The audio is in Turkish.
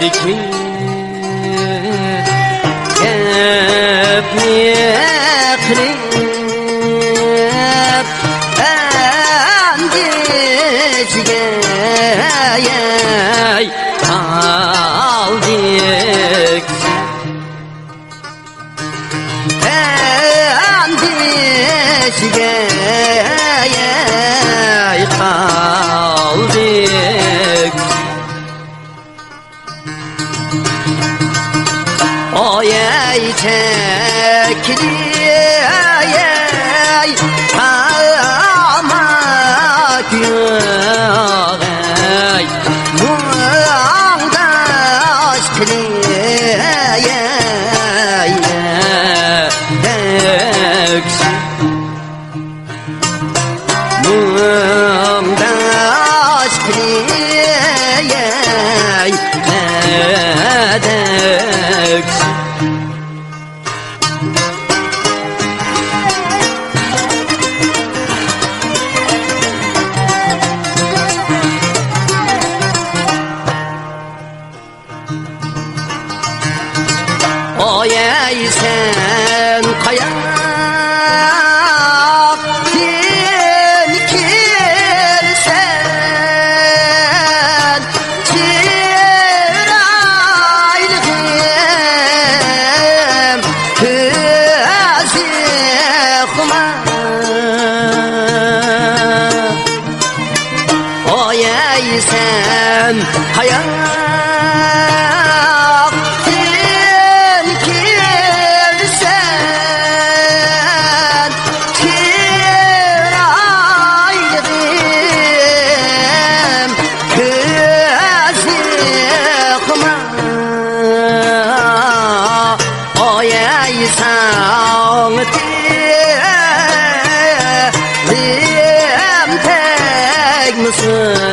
ki Kepni ekrip Endişge aldık Endişge kaldık Oy ey tekli ey amak yok ey muandaş kli ey deksin muandaş kli ey deksin Oy ey sen kayaktın kirsen Çiraylığım kızı kuma Oy ey sen Sağ